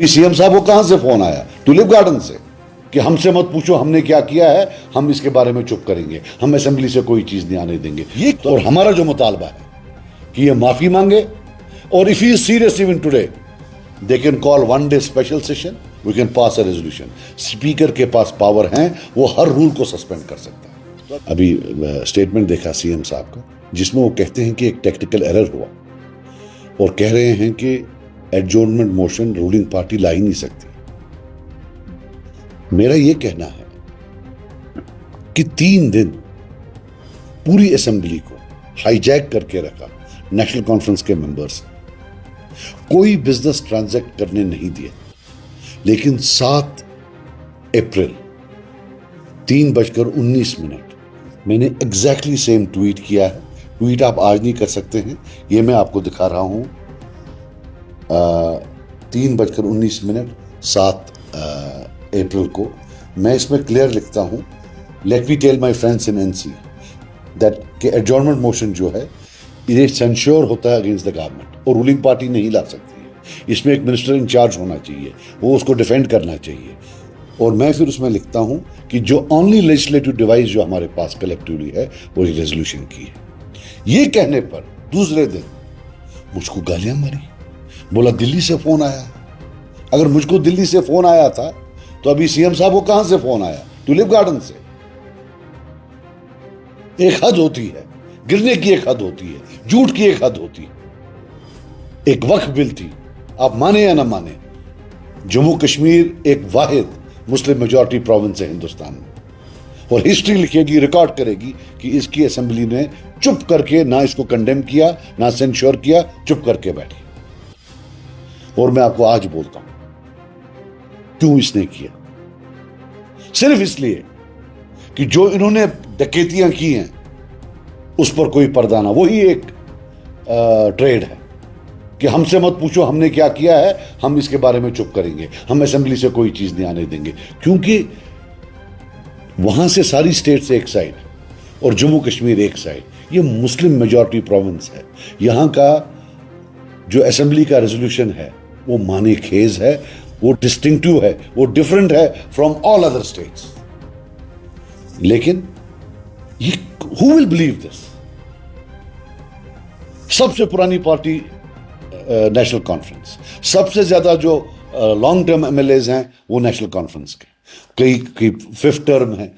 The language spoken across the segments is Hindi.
सीएम साहब को कहां से फोन आया? टुलिप गार्डन से, कि हमसे मत पूछो हमने क्या किया है, हम इसके बारे में चुप करेंगे, हम असेंबली से कोई चीज नहीं आने देंगे। ये और हमारा जो मुतालबा है कि ये माफी मांगे, और if he is serious even today they can call one day special session, we can pass a resolution. Speaker के पास पावर हैं, वो हर रूल को सस्पेंड कर सकता है। अभी स्टेटमेंट देखा सीएम साहब का, जिसमें वो कहते हैं कि एक टेक्निकल एरर हुआ, और कह रहे हैं कि एडजॉर्नमेंट मोशन रूलिंग पार्टी ला ही नहीं सकती। मेरा यह कहना है कि 3 दिन पूरी असेंबली को हाईजैक करके रखा नेशनल कॉन्फ्रेंस के मेंबर्स ने, कोई बिजनेस ट्रांजैक्ट करने नहीं दिया। लेकिन 7 अप्रैल 3:19 मैंने एग्जैक्टली सेम ट्वीट किया है। ट्वीट आप आज नहीं कर सकते हैं, ये मैं आपको दिखा रहा हूं। 3:19 7 अप्रैल को मैं इसमें क्लियर लिखता हूं, let me tell my friends in NC that कि एडजॉर्नमेंट मोशन जो है ये सेंश्योर होता है अगेंस्ट द गवर्नमेंट, और रूलिंग पार्टी नहीं ला सकती है। इसमें एक मिनिस्टर इंचार्ज होना चाहिए, वो उसको डिफेंड करना चाहिए। और मैं फिर उसमें लिखता हूं कि जो ओनली लेजिस्लेटिव डिवाइस जो हमारे पास कलेक्टिवली है वो रेजोल्यूशन की है। ये कहने पर दूसरे दिन मुझको गालियां मारी, बोला दिल्ली से फोन आया। अगर मुझको दिल्ली से फोन आया था तो अभी सीएम साहब को कहां से फोन आया? टुलिप गार्डन से। एक हद होती है, गिरने की एक हद होती है, झूठ की एक हद होती है। एक वक्फ बिल थी, आप माने या ना माने, जम्मू कश्मीर एक वाहिद मुस्लिम मेजॉरिटी प्रोविंस है हिंदुस्तान में, और हिस्ट्री लिखेगी, रिकॉर्ड करेगी कि इसकी असेंबली ने चुप करके ना इसको कंडेम किया, ना सेंश्योर किया, चुप करके बैठी। और मैं आपको आज बोलता हूं क्यों इसने किया। सिर्फ इसलिए कि जो इन्होंने डकैतियां की हैं उस पर कोई पर्दा ना। वही एक ट्रेड है कि हमसे मत पूछो हमने क्या किया है, हम इसके बारे में चुप करेंगे, हम असेंबली से कोई चीज नहीं आने देंगे। क्योंकि वहां से सारी स्टेट्स एक साइड और जम्मू कश्मीर एक साइड, ये मुस्लिम मेजॉरिटी प्रोविंस है। यहां का जो असेंबली का रेजोल्यूशन है वो माने खेज है, वो डिस्टिंक्टिव है, वो डिफरेंट है फ्रॉम ऑल अदर स्टेट्स। लेकिन ये हु विल बिलीव दिस? सबसे पुरानी पार्टी नेशनल कॉन्फ्रेंस, सबसे ज्यादा जो लॉन्ग टर्म एमएलएज हैं वो नेशनल कॉन्फ्रेंस के, कई की 5th टर्म है,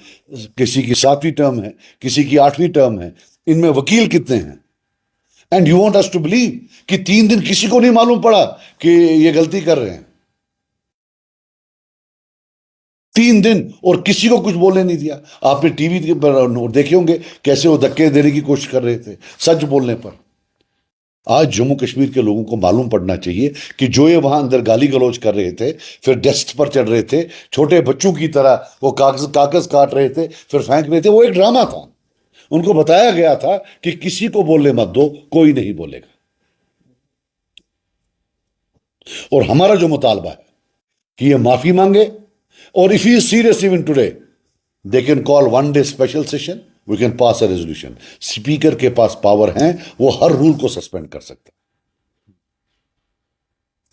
किसी की 7वीं टर्म है, किसी की 8वीं टर्म है। इनमें वकील कितने हैं? And you want us to believe कि 3 दिन किसी को नहीं मालूम पड़ा कि ये गलती कर रहे हैं? 3 दिन और किसी को कुछ बोलने नहीं दिया। आपने टीवी पर देखे होंगे कैसे वो धक्के देने की कोशिश कर रहे थे सच बोलने पर। आज जम्मू कश्मीर के लोगों को मालूम पड़ना चाहिए कि जो ये वहां अंदर गाली गलौज कर रहे थे, फिर डेस्क पर चढ़ रहे थे, छोटे बच्चों की तरह वो कागज काट रहे थे, फिर फेंक रहे थे, वो एक ड्रामा था। उनको बताया गया था कि किसी को बोलने मत दो, कोई नहीं बोलेगा। और हमारा जो मुतालबा है कि ये माफी मांगे, और if he is serious even today they can call one day special session, we can pass a resolution. Speaker के पास पावर हैं, वो हर रूल को सस्पेंड कर सकता है।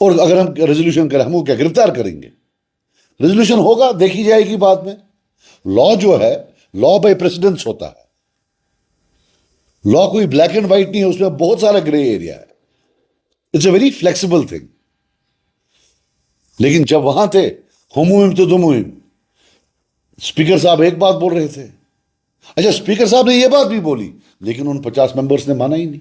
और अगर हम रेजोल्यूशन करें, हम वो क्या गिरफ्तार करेंगे? रेजोल्यूशन होगा, देखी जाएगी बाद में। लॉ जो है, लॉ बाय प्रेसिडेंस होता है। लॉ कोई ब्लैक एंड व्हाइट नहीं है, उसमें बहुत सारा ग्रे एरिया है। It's a very flexible thing. लेकिन जब वहां थे, हम मुहिम तो तुम मुहिम, स्पीकर साहब एक बात बोल रहे थे। अच्छा, स्पीकर साहब ने यह बात भी बोली, लेकिन उन 50 मेंबर्स ने माना ही नहीं।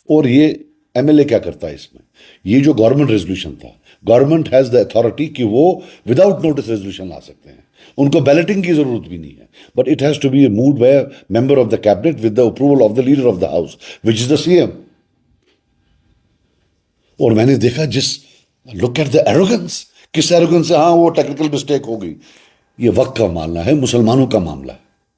और ये एमएलए क्या करता है इसमें? ये जो गवर्नमेंट रेजोल्यूशन था, गवर्नमेंट हैज द अथॉरिटी कि वो विदाउट नोटिस रेजोल्यूशन ला सकते हैं, उनको बैलेटिंग की जरूरत भी नहीं है। But it has to be moved by a member of the cabinet with the approval of the leader of the house which is the CM. और मैंने देखा, जिस लुक एट द एरोगेंस, किस एरोगेंस से, हाँ वो टेक्निकल मिस्टेक हो गई। ये वक्त का मामला है, मुसलमानों का मामला है।